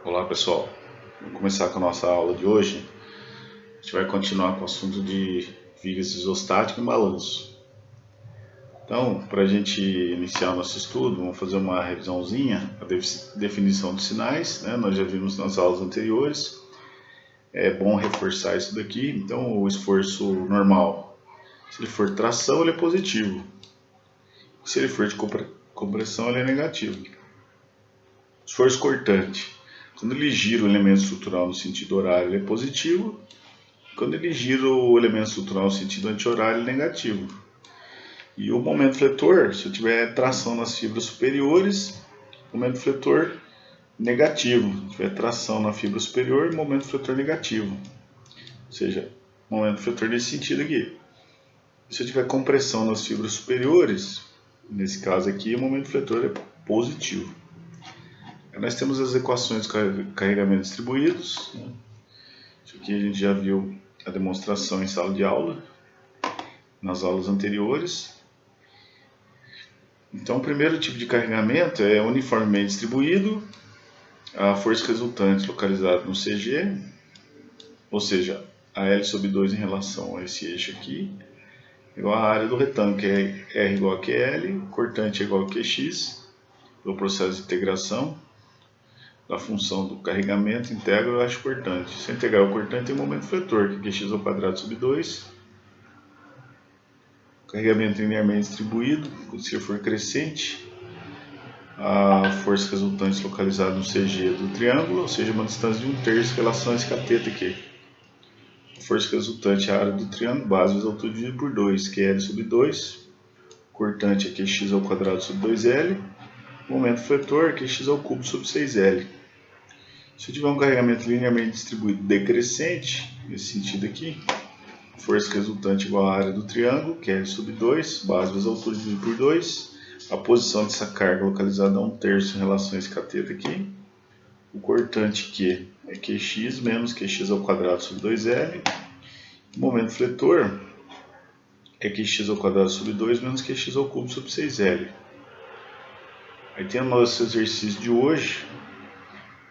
Olá pessoal, vamos começar com a nossa aula de hoje. A gente vai continuar com o assunto de vigas isostática e balanço. Então, para a gente iniciar o nosso estudo, vamos fazer uma revisãozinha, a definição de sinais, né? Nós já vimos nas aulas anteriores. É bom reforçar isso daqui. Então, o esforço normal, se ele for tração, ele é positivo. Se ele for de compressão, ele é negativo. Esforço cortante. Quando ele gira o elemento estrutural no sentido horário, ele é positivo. Quando ele gira o elemento estrutural no sentido anti-horário, ele é negativo. E o momento fletor, se eu tiver tração nas fibras superiores, momento fletor negativo. Se tiver tração na fibra superior, momento fletor negativo. Ou seja, momento fletor nesse sentido aqui. Se eu tiver compressão nas fibras superiores, nesse caso aqui, o momento fletor é positivo. Nós temos as equações de carregamento distribuídos. Isso aqui a gente já viu a demonstração em sala de aula, nas aulas anteriores. Então, o primeiro tipo de carregamento é uniformemente distribuído, a força resultante localizada no CG, ou seja, a L sobre 2 em relação a esse eixo aqui, igual a área do retângulo, que é R igual a QL, cortante é igual a QX, pelo processo de integração da função do carregamento integral eu acho cortante. Se eu integrar o cortante tem momento fletor, que é x ao quadrado sobre 2. Carregamento linearmente distribuído, se for crescente, a força resultante localizada no CG do triângulo, ou seja, uma distância de 1/3 em relação a esse cateto aqui. A força resultante é a área do triângulo, base vezes altura dividido por 2, que é L sobre 2. Cortante aqui é x ao quadrado sobre 2L. Momento fletor que é x ao cubo sobre 6L. Se eu tiver um carregamento linearmente distribuído decrescente, nesse sentido aqui, força resultante igual à área do triângulo, que é L sobre 2, base vezes altura dividido por 2, a posição dessa carga localizada a 1/3 em relação a esse cateto aqui, o cortante Q é Qx menos Qx ao quadrado sobre 2L, o momento fletor é Qx ao quadrado sobre 2 menos Qx ao cubo sobre 6L. Aí tem o nosso exercício de hoje,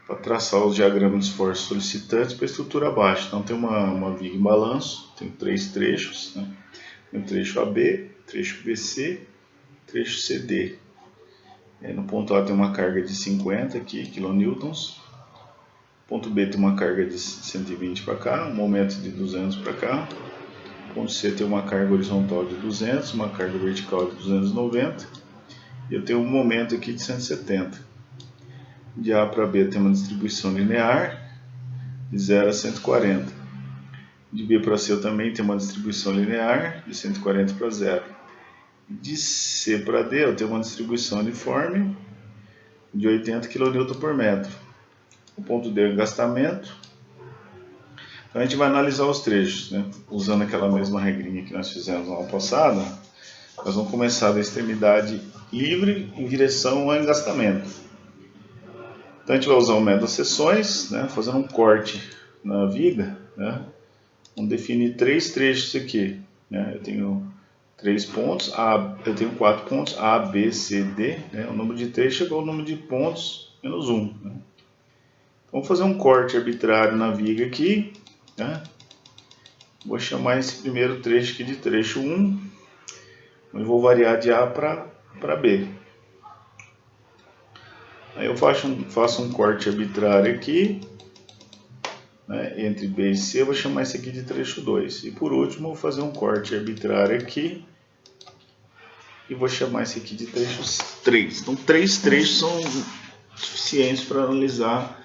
para traçar os diagramas de esforço solicitantes para a estrutura abaixo. Então tem uma viga em balanço, tem 3 trechos, né? Tem o trecho AB, trecho BC, trecho CD. No ponto A tem uma carga de 50 aqui, kilonewtons. Ponto B tem uma carga de 120 para cá, um momento de 200 para cá. Ponto C tem uma carga horizontal de 200, uma carga vertical de 290. E eu tenho um momento aqui de 170. De A para B tem uma distribuição linear de 0 a 140. De B para C eu também tenho uma distribuição linear de 140 para 0. De C para D eu tenho uma distribuição uniforme de 80 kN por metro. O ponto D é o engastamento. Então a gente vai analisar os trechos, né? Usando aquela mesma regrinha que nós fizemos na aula passada. Nós vamos começar da extremidade livre em direção ao engastamento. Então a gente vai usar o método das seções, né, fazendo um corte na viga, né, vamos definir 3 trechos aqui, né, eu tenho 3 pontos, eu tenho 4 pontos, A, B, C, D, né, o número de trechos é igual ao número de pontos menos 1. Né. Então vamos fazer um corte arbitrário na viga aqui, né, vou chamar esse primeiro trecho aqui de trecho 1, e vou variar de A para B. Aí eu faço um corte arbitrário aqui, né, entre B e C, eu vou chamar esse aqui de trecho 2. E por último, eu vou fazer um corte arbitrário aqui e vou chamar esse aqui de trecho 3. Então, 3 trechos são suficientes para analisar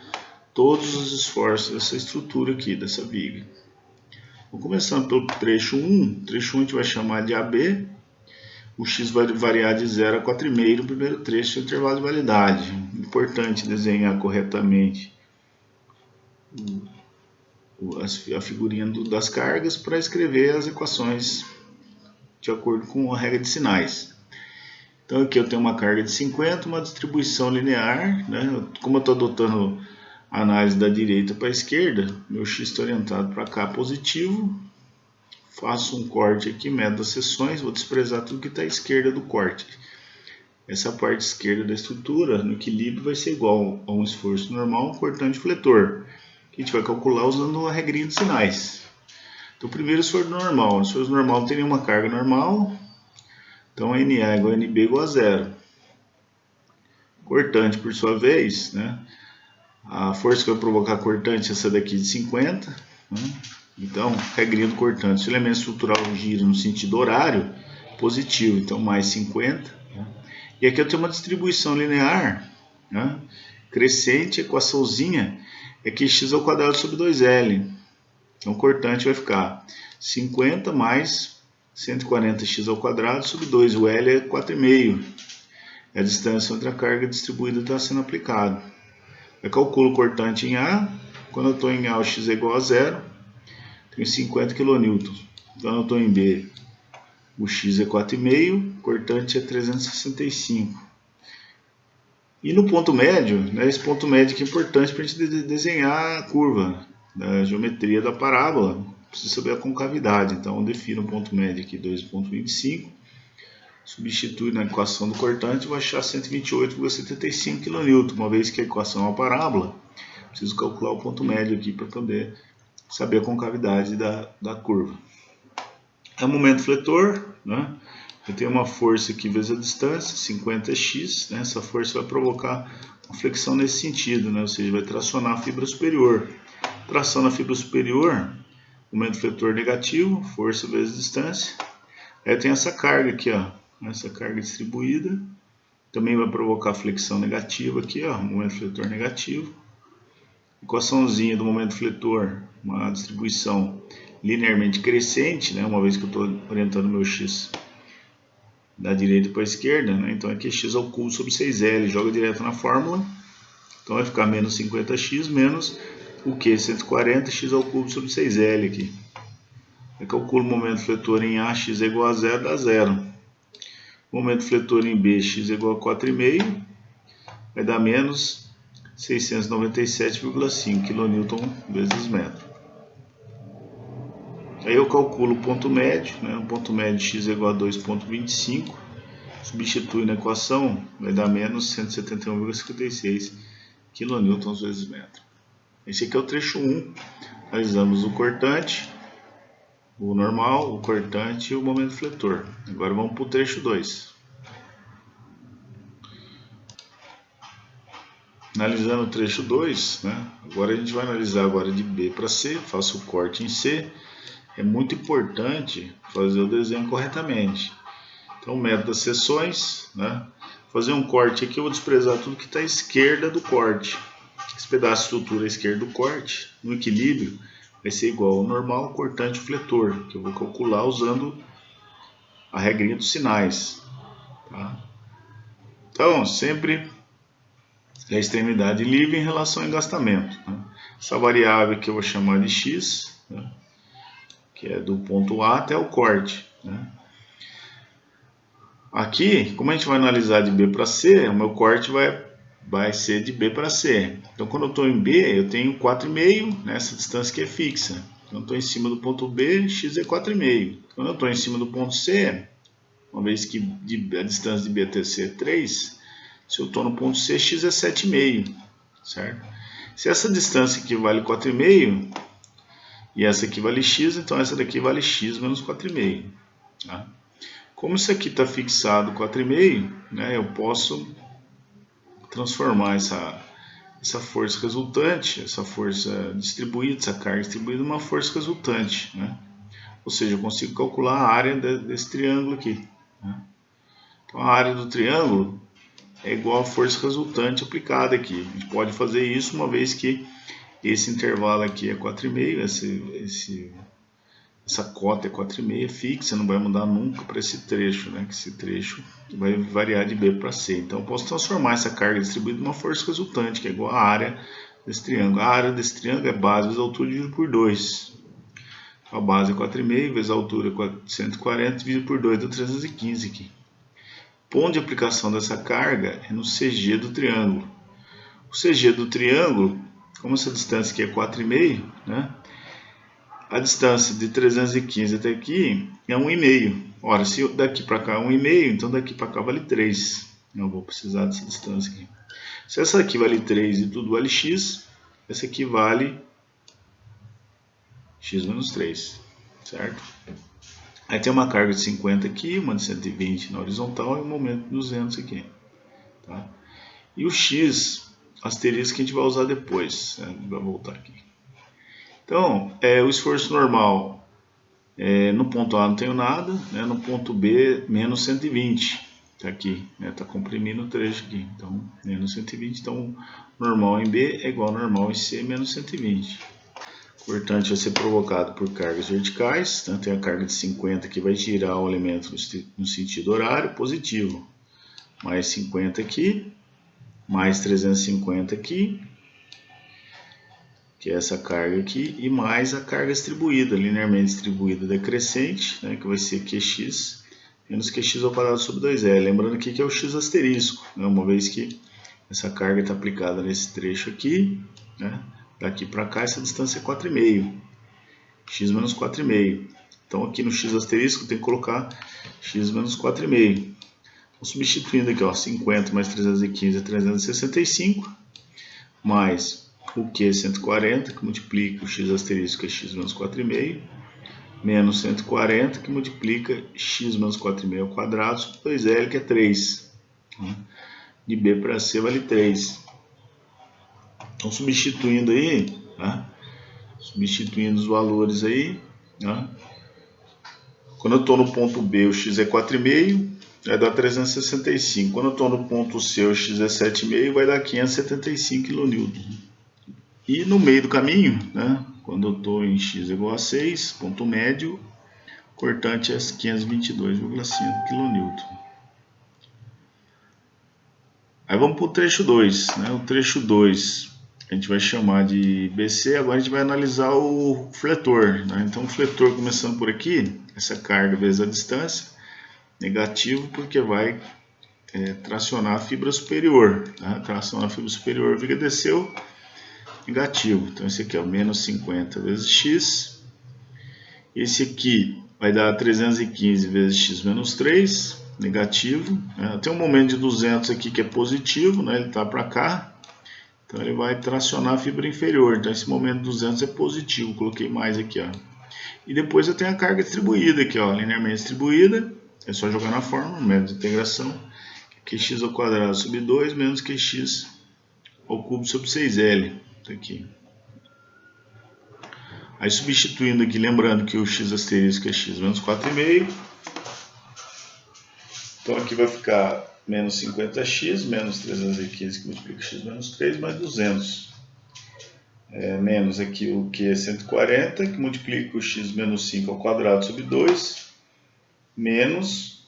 todos os esforços dessa estrutura aqui, dessa viga. Vou começando pelo trecho 1. Trecho 1 a gente vai chamar de AB. O x vai variar de 0 a 4,5 no primeiro trecho do intervalo de validade. Importante desenhar corretamente a figurinha das cargas para escrever as equações de acordo com a regra de sinais. Então aqui eu tenho uma carga de 50, uma distribuição linear, né? Como eu estou adotando a análise da direita para a esquerda, meu x está orientado para cá positivo. Faço um corte aqui, método das seções, vou desprezar tudo que está à esquerda do corte. essa parte esquerda da estrutura, no equilíbrio, vai ser igual a um esforço normal, cortante e fletor, que a gente vai calcular usando a regrinha dos sinais. Então, primeiro esforço normal. O esforço normal teria uma carga normal, então NA igual a NB igual a zero. Cortante, por sua vez, né? A força que vai provocar cortante é essa daqui de 50. Né? Então, regrinha do cortante. Se o elemento estrutural gira no sentido horário, positivo, então mais 50. Né? E aqui eu tenho uma distribuição linear, né? Crescente, equaçãozinha, é que x ao quadrado sobre 2L. Então, o cortante vai ficar 50 mais 140x ao quadrado sobre 2. O L é 4,5. É a distância entre a carga distribuída está sendo aplicada. Eu calculo o cortante em A. Quando eu estou em A, o x é igual a zero. Tenho 50 kN. Quando eu estou em B, o x é 4,5. O cortante é 365. E no ponto médio, né, esse ponto médio que é importante para a gente desenhar a curva da geometria da parábola. Precisa saber a concavidade. Então, eu defino o ponto médio aqui, 2,25. Substitui na equação do cortante e vou achar 128,75 kN. Uma vez que a equação é uma parábola, preciso calcular o ponto médio aqui para poder saber a concavidade da curva. É o momento fletor, né? Eu tenho uma força aqui vezes a distância, 50x. Né? Essa força vai provocar uma flexão nesse sentido, né? Ou seja, vai tracionar a fibra superior. Tração na fibra superior, momento fletor negativo, força vezes distância. Aí tem essa carga aqui, ó. Essa carga distribuída também vai provocar flexão negativa aqui, ó, momento fletor negativo. Equaçãozinha do momento fletor, uma distribuição linearmente crescente, né, uma vez que eu estou orientando meu x da direita para a esquerda, né, então aqui é x ao cubo sobre 6L, joga direto na fórmula, então vai ficar menos 50x menos o que? 140x ao cubo sobre 6L aqui. Eu calculo o momento fletor em A, x é igual a zero, dá zero. Momento fletor em B, x é igual a 4,5, vai dar menos 697,5 kN vezes metro. Aí eu calculo o ponto médio, né? O ponto médio x é igual a 2,25, substitui na equação, vai dar menos 171,56 kN vezes metro. Esse aqui é o trecho 1, analisamos o cortante, o normal, o cortante e o momento fletor. Agora vamos para o trecho 2. Analisando o trecho 2, né? Agora a gente vai analisar agora de B para C, faço o corte em C. É muito importante fazer o desenho corretamente. Então, o método das seções, né? Fazer um corte aqui, eu vou desprezar tudo que está à esquerda do corte. Esse pedaço de estrutura à esquerda do corte, no equilíbrio, vai ser igual ao normal, cortante e fletor, que eu vou calcular usando a regrinha dos sinais. Tá? Então, sempre a extremidade livre em relação ao engastamento. Né? Essa variável que eu vou chamar de x, né? Que é do ponto A até o corte. Né? Aqui, como a gente vai analisar de B para C, o meu corte vai ser de B para C. Então, quando eu estou em B, eu tenho 4,5, né? Essa distância que é fixa. Então, eu estou em cima do ponto B, x é 4,5. Quando eu estou em cima do ponto C, uma vez que a distância de B até C é 3, se eu estou no ponto C, x é 7,5, certo? Se essa distância aqui vale 4,5 e essa aqui vale x, então essa daqui vale x menos 4,5. Tá? Como isso aqui está fixado 4,5, né, eu posso transformar essa força resultante, essa força distribuída, essa carga distribuída, numa força resultante. Né? Ou seja, eu consigo calcular a área desse triângulo aqui. Né? Então, a área do triângulo é igual à força resultante aplicada aqui. A gente pode fazer isso uma vez que esse intervalo aqui é 4,5, essa cota é 4,5, fixa, não vai mudar nunca para esse trecho, né? Que esse trecho vai variar de B para C. Então eu posso transformar essa carga distribuída numa força resultante, que é igual à área desse triângulo. A área desse triângulo é base vezes a altura dividido por 2. A base é 4,5 vezes a altura é 140 dividido por 2, dá 315 aqui. O ponto de aplicação dessa carga é no CG do triângulo. O CG do triângulo, como essa distância aqui é 4,5, né? A distância de 315 até aqui é 1,5. Ora, se daqui para cá é 1,5, então daqui para cá vale 3. Não vou precisar dessa distância aqui. Se essa aqui vale 3 e tudo vale x, essa aqui vale x menos 3, certo? Aí tem uma carga de 50 aqui, uma de 120 na horizontal e um momento de 200 aqui. Tá? E o x asterisco que a gente vai usar depois, né? Vai voltar aqui. Então, o esforço normal, no ponto A não tenho nada, né? No ponto B, menos 120. Está aqui, está comprimindo o trecho aqui. Então, menos 120. Então, normal em B é igual a normal em C, menos 120. O cortante vai ser provocado por cargas verticais. Né? Tem a carga de 50 que vai tirar o elemento no sentido horário, positivo. Mais 50 aqui, mais 350 aqui, que é essa carga aqui, e mais a carga distribuída, linearmente distribuída decrescente, né, que vai ser Qx menos Qx ao quadrado sobre 2L. Lembrando aqui que é o x asterisco, né, uma vez que essa carga está aplicada nesse trecho aqui, né, daqui para cá essa distância é 4,5, x menos 4,5. Então aqui no x asterisco tem que colocar x menos 4,5. Substituindo aqui, ó, 50 mais 315 é 365, mais o Q 140, que multiplica o x asterisco, que é x menos 4,5, menos 140, que multiplica x menos 4,5 ao quadrado, sobre 2L, que é 3. De B para C vale 3. Então, substituindo aí, tá? Substituindo os valores aí, tá? Quando eu estou no ponto B, o x é 4,5, vai dar 365. Quando eu estou no ponto C, o x é 7,5, vai dar 575 kN. E no meio do caminho, né, quando eu estou em x igual a 6, ponto médio, cortante é 522,5 kN. Aí vamos para o trecho 2. Né? O trecho 2 a gente vai chamar de BC, agora a gente vai analisar o fletor. Né? Então o fletor, começando por aqui, essa carga vezes a distância, negativo porque vai tracionar a fibra superior. Tá? Tracionar a fibra superior, a viga desceu, negativo. Então esse aqui é o menos 50 vezes x. Esse aqui vai dar 315 vezes x menos 3, negativo. Tem um momento de 200 aqui que é positivo, né? Ele está para cá. Então ele vai tracionar a fibra inferior. Então esse momento de 200 é positivo. Coloquei mais aqui, ó. E depois eu tenho a carga distribuída aqui, ó, linearmente distribuída. É só jogar na fórmula, método de integração. Qx ao quadrado sobre 2 menos Qx ao cubo sobre 6L. Tá aqui. Aí substituindo aqui, lembrando que o x asterisco é x menos 4,5. Então aqui vai ficar menos 50x, menos 315 que multiplica x menos 3, mais 200. Menos aqui o que é 140, que multiplica o x menos 5 ao quadrado sobre 2, menos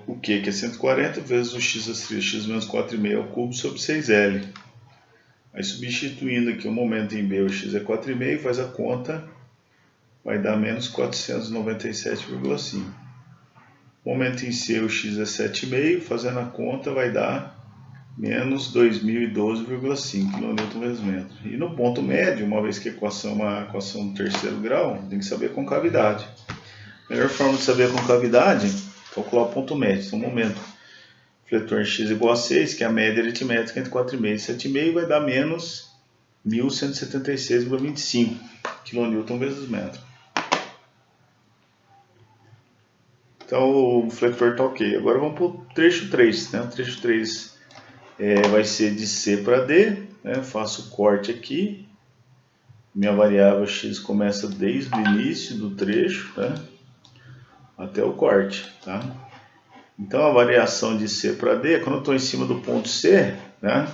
o que é 140 vezes o x asterisco, x menos 4,5 ao cubo sobre 6L. Aí substituindo aqui o momento em B, o x é 4,5, faz a conta, vai dar menos 497,5. Momento em C, o x é 7,5, fazendo a conta vai dar menos 2012,5 kN/m. E no ponto médio, uma vez que a equação é uma equação do terceiro grau, tem que saber a concavidade. A melhor forma de saber a concavidade é calcular o ponto médio. Então, momento fletor em x igual a 6, que é a média aritmética entre 4,5 e 7,5, vai dar menos 1176,25 kN/m. Então o fletor está ok. Agora vamos para o trecho 3. Né? O trecho 3 vai ser de C para D. Né? Faço o corte aqui. Minha variável x começa desde o início do trecho, tá? Até o corte. Tá? Então a variação de C para D, quando eu estou em cima do ponto C, né?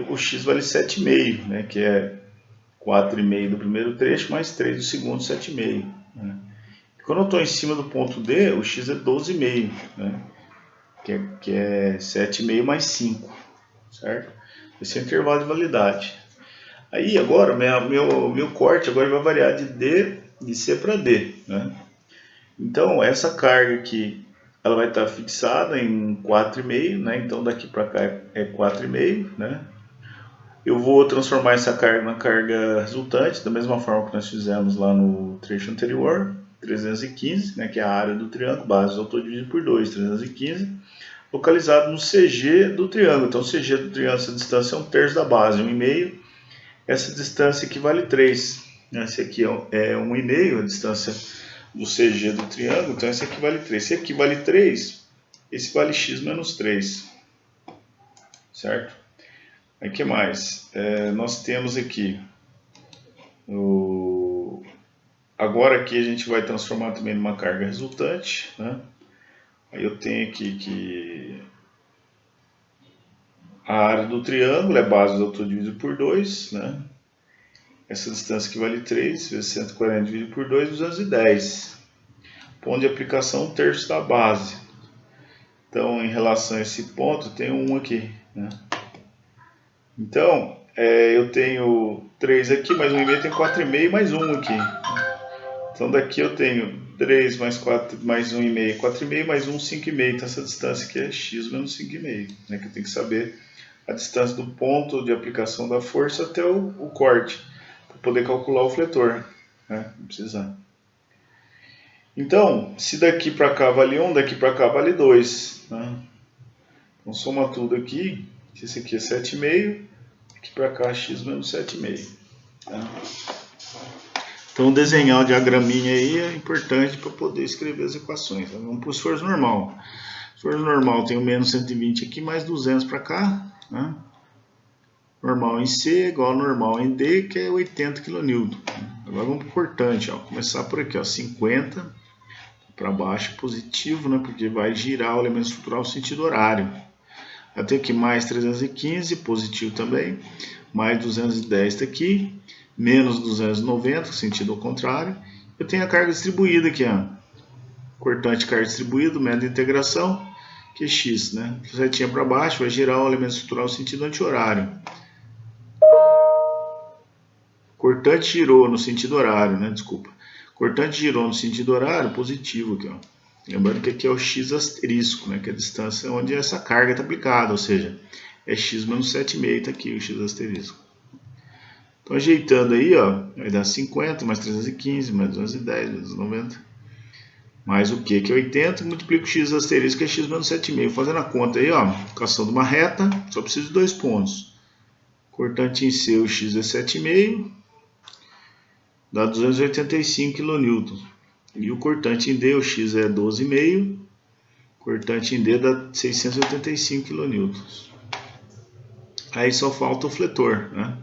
O x vale 7,5, né? Que é 4,5 do primeiro trecho mais 3 do segundo, 7,5. Né? Quando eu estou em cima do ponto D, o x é 12,5, né? que é 7,5 mais 5, certo? Esse é o intervalo de validade. Aí agora, meu corte agora vai variar de C para D, né? Então, essa carga aqui, ela vai estar fixada em 4,5, né? Então, daqui para cá é 4,5, né? Eu vou transformar essa carga na carga resultante, da mesma forma que nós fizemos lá no trecho anterior. 315, né, que é a área do triângulo, base do autor dividido por 2, 315, localizado no CG do triângulo. Então, o CG do triângulo, essa distância é 1/3 da base, 1,5. Essa distância equivale a 3. Esse aqui é 1,5, a distância do CG do triângulo, então esse equivale a 3. Se equivale a 3, esse vale x menos 3. Certo? Aí, o que mais? Nós temos aqui agora aqui a gente vai transformar também numa carga resultante, né? Aí eu tenho aqui que a área do triângulo é base do autor dividido por 2, né? Essa distância equivale a 3 vezes 140 dividido por 2, 210. Ponto de aplicação 1/3 da base. Então, em relação a esse ponto, tem 1 aqui, né? Então, eu tenho 3 aqui, mais 1,5, tem 4,5 mais 1 aqui. Então, daqui eu tenho 3 mais 4 mais 1,5, 4,5 mais 1, 5,5. Então, essa distância aqui é x menos 5,5, né? Que eu tenho que saber a distância do ponto de aplicação da força até o corte, para poder calcular o fletor, né? Não precisa. Então, se daqui para cá vale 1, daqui para cá vale 2, né? Então, soma tudo aqui. Esse aqui é 7,5, aqui para cá x menos 7,5. Tá? Então, desenhar o diagraminha aí é importante para poder escrever as equações. Tá? Vamos para o esforço normal. Esforço normal tem o menos 120 aqui, mais 200 para cá. Né? Normal em C é igual a normal em D, que é 80 kN. Agora vamos para o cortante. Ó. Começar por aqui, ó, 50 para baixo, positivo, né? Porque vai girar o elemento estrutural no sentido horário. Eu tenho aqui mais 315, positivo também. Mais 210 está aqui. Menos 290, sentido ao contrário. Eu tenho a carga distribuída aqui, ó. Cortante carga distribuída, método de integração, que é x, né? Setinha para baixo, vai girar o elemento estrutural no sentido anti-horário. Cortante girou no sentido horário, né? Desculpa. Cortante girou no sentido horário, positivo aqui, ó. Lembrando que aqui é o x asterisco, né? Que é a distância onde essa carga está aplicada, ou seja, é x menos 7,5, está aqui o x asterisco. Então, ajeitando aí, ó, vai dar 50, mais 315, mais 210, mais 290, mais o Q, que é 80, multiplica o x asterisco, que é x menos 7,5. Fazendo a conta aí, ó, equação de uma reta, só preciso de 2 pontos. Cortante em C, o x é 7,5, dá 285 kN. E o cortante em D, o x é 12,5, cortante em D dá 685 kN. Aí só falta o fletor, né?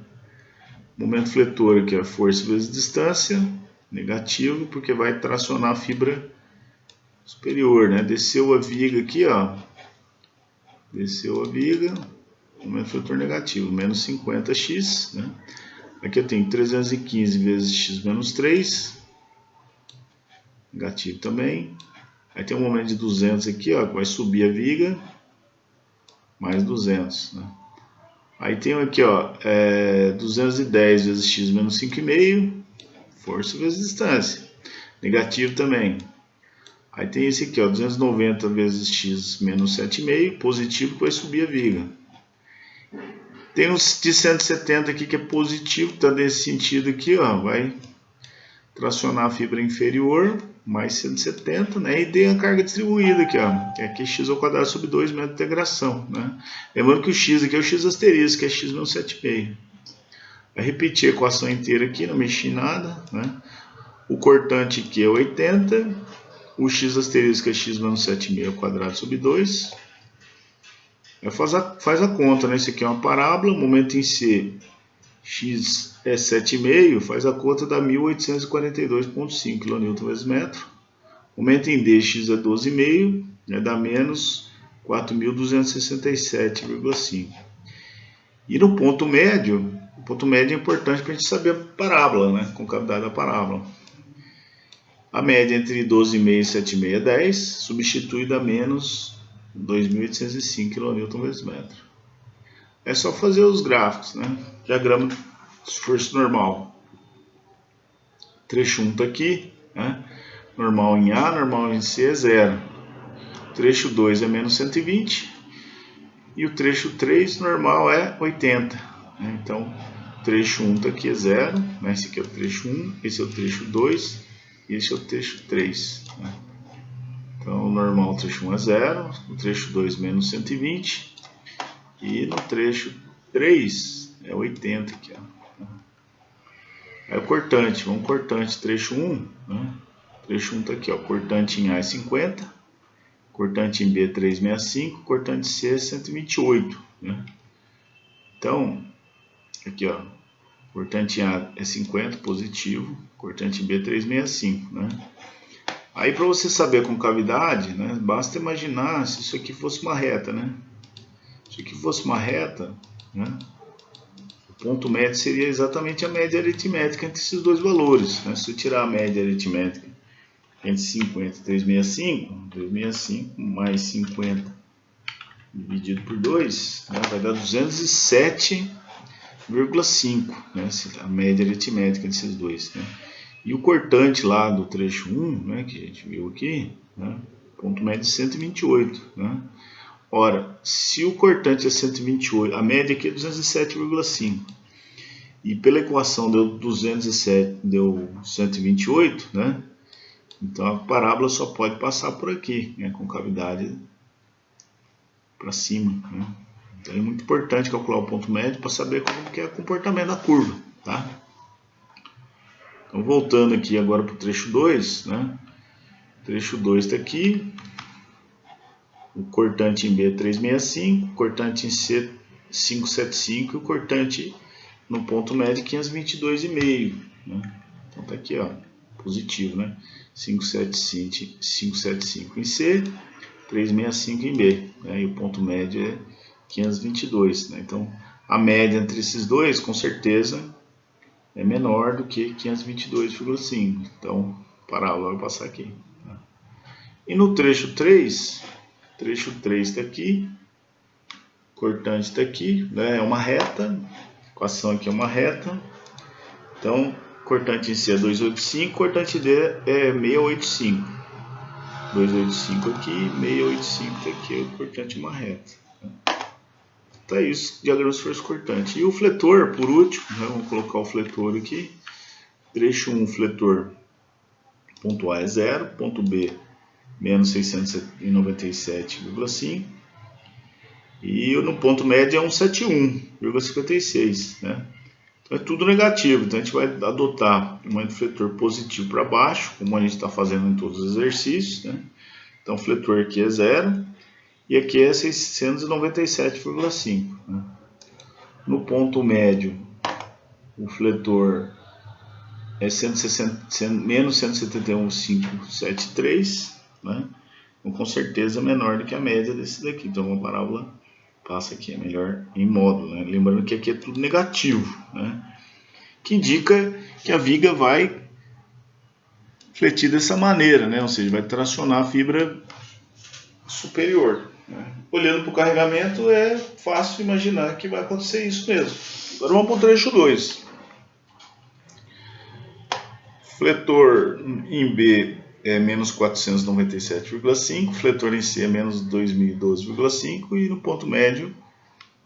Momento fletor aqui é força vezes distância, negativo, porque vai tracionar a fibra superior, né? Desceu a viga aqui, ó. Desceu a viga, momento fletor negativo, menos 50x, né? Aqui eu tenho 315 vezes x menos 3, negativo também. Aí tem um momento de 200 aqui, ó, que vai subir a viga, mais 200, né? Aí tem aqui, ó, 210 vezes x menos 5,5, força vezes distância, negativo também. Aí tem esse aqui, ó, 290 vezes x menos 7,5, positivo, que vai subir a viga. Tem uns de 170 aqui que é positivo, está nesse sentido aqui, ó, vai tracionar a fibra inferior, mais 170, né? E tem a carga distribuída aqui, ó, que é aqui x ao quadrado sobre 2, método de integração, né? Lembrando que o x aqui é o x asterisco, que é x menos 7,5. Vai repetir a equação inteira aqui, não mexi em nada, né? O cortante aqui é 80, o x asterisco é x menos 7,5 ao quadrado sobre 2. Faz a conta, né? Isso aqui é uma parábola, momento em C, x é 7,5, faz a conta, dá 1842,5 kN vezes metro. Momento em D, x é 12,5, né? Dá menos 4.267,5. E no ponto médio, o ponto médio é importante para a gente saber a parábola, né? Concavidade da parábola. A média entre 12,5 e 7,5 é 10, substitui dá menos 2.805 kN vezes metro. É só fazer os gráficos, né? Diagrama de esforço normal. Trecho 1 está aqui, né? Normal em A, normal em C é 0. Trecho 2 é menos 120. E o trecho 3 normal é 80. Né? Então, trecho 1 está aqui é 0. Né? Esse aqui é o trecho 1, esse é o trecho 2. e esse é o trecho 3. Né? Então, o normal trecho 1 é 0, no trecho 2 menos 120 e no trecho 3 é 80 aqui, ó. Aí o cortante, vamos cortante trecho 1, né? Trecho 1 está aqui, ó, cortante em A é 50, cortante em B é 365, cortante C é 128, né? Então, aqui ó, cortante em A é 50, positivo, cortante em B é 365, né? Aí para você saber a concavidade, né, basta imaginar se isso aqui fosse uma reta, né? Se aqui fosse uma reta, né, o ponto médio seria exatamente a média aritmética entre esses dois valores, né? Se eu tirar a média aritmética entre 50 e 365, 365 mais 50 dividido por 2, né, vai dar 207,5, né, a média aritmética desses dois. Né? E o cortante lá do trecho 1, né, que a gente viu aqui, né, ponto médio de 128. Né? Ora, se o cortante é 128, a média aqui é 207,5. E pela equação deu 207, deu 128, né? Então a parábola só pode passar por aqui, né, com cavidade para cima. Né? Então é muito importante calcular o ponto médio para saber como que é o comportamento da curva. Tá? Então voltando aqui agora para o trecho 2, né? O trecho 2 está aqui, o cortante em B é 365, o cortante em C 575 e o cortante no ponto médio 522,5. Né? Então está aqui, ó, positivo, né? 575 em C, 365 em B, né? E o ponto médio é 522. Né? Então, a média entre esses dois, com certeza, é menor do que 522,5. Então, a parábola vai passar aqui. Tá? E no trecho 3 está aqui, cortante está aqui, né? É uma reta, a equação aqui é uma reta. Então, cortante em C é 285, cortante D é 685. 285 aqui, 685 está aqui, o cortante é uma reta. Tá isso, diagrama de esforço cortante. E o fletor, por último, né, vamos colocar o fletor aqui. Trecho 1, fletor, ponto A é 0, ponto B, menos 697,5. E no ponto médio é 171,56, né? Então é tudo negativo, então a gente vai adotar um fletor positivo para baixo, como a gente está fazendo em todos os exercícios, né? Então o fletor aqui é 0 e aqui é 697,5. Né? No ponto médio, o fletor é menos 171,573, né? Então com certeza é menor do que a média desse daqui, então uma parábola passa aqui, é melhor em módulo, né? Lembrando que aqui é tudo negativo, né? Que indica que a viga vai fletir dessa maneira, né? Ou seja, vai tracionar a fibra superior. Né? Olhando para o carregamento, é fácil imaginar que vai acontecer isso mesmo. Agora vamos para o trecho 2. Fletor em B é menos 497,5, fletor em C é menos 2012,5 e no ponto médio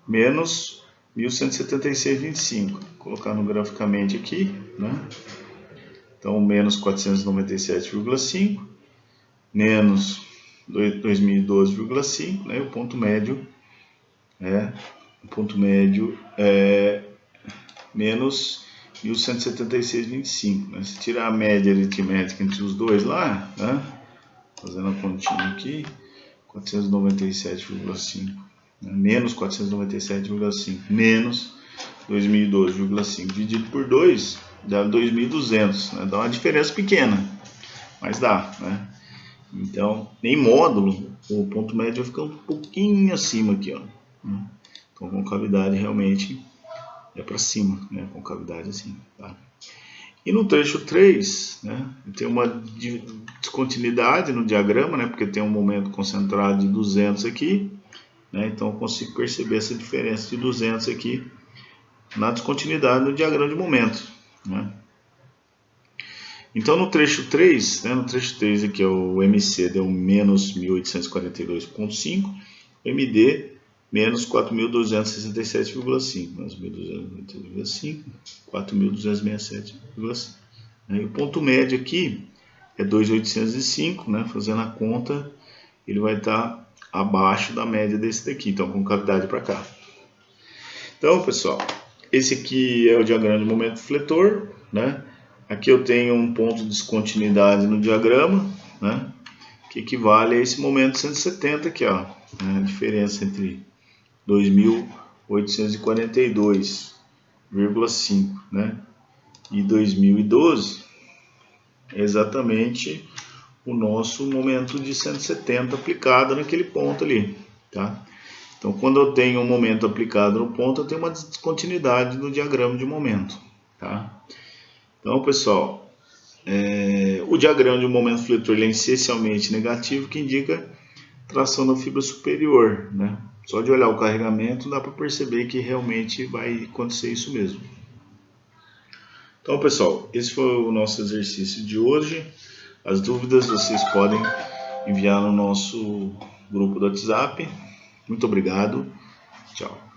menos 1176,25. Vou colocar no graficamente aqui, né? Então menos 497,5 menos 2012,5, né? O ponto médio é menos 1176,25. Né? Se tirar a média aritmética entre os dois lá, né? Fazendo a continha aqui, 497,5, né? Menos 497,5 menos 2012,5 dividido por 2 dá 2.200, né? Dá uma diferença pequena, mas dá, né? Então, em módulo, o ponto médio fica um pouquinho acima aqui, ó. Então, a concavidade realmente é para cima, né? A concavidade assim, tá? E no trecho 3, né, tem uma descontinuidade no diagrama, né? Porque tem um momento concentrado de 200 aqui, né? Então, eu consigo perceber essa diferença de 200 aqui na descontinuidade no diagrama de momento, né? Então no trecho 3, né, no trecho 3 aqui o MC deu menos 1842,5, o MD menos 4.267,5, menos 1.267,5, 4.267,5. E o ponto médio aqui é 2.805, né? Fazendo a conta, ele vai estar abaixo da média desse daqui, então com cavidade para cá. Então, pessoal, esse aqui é o diagrama de momento fletor, né? Aqui eu tenho um ponto de descontinuidade no diagrama, né? Que equivale a esse momento 170 aqui, ó, né? A diferença entre 2.842,5, né? E 2012 é exatamente o nosso momento de 170 aplicado naquele ponto ali, tá? Então, quando eu tenho um momento aplicado no ponto, eu tenho uma descontinuidade no diagrama de momento, tá? Então, pessoal, o diagrama de momento fletor ele é essencialmente negativo, que indica tração da fibra superior, né? Só de olhar o carregamento dá para perceber que realmente vai acontecer isso mesmo. Então, pessoal, esse foi o nosso exercício de hoje. As dúvidas vocês podem enviar no nosso grupo do WhatsApp. Muito obrigado. Tchau.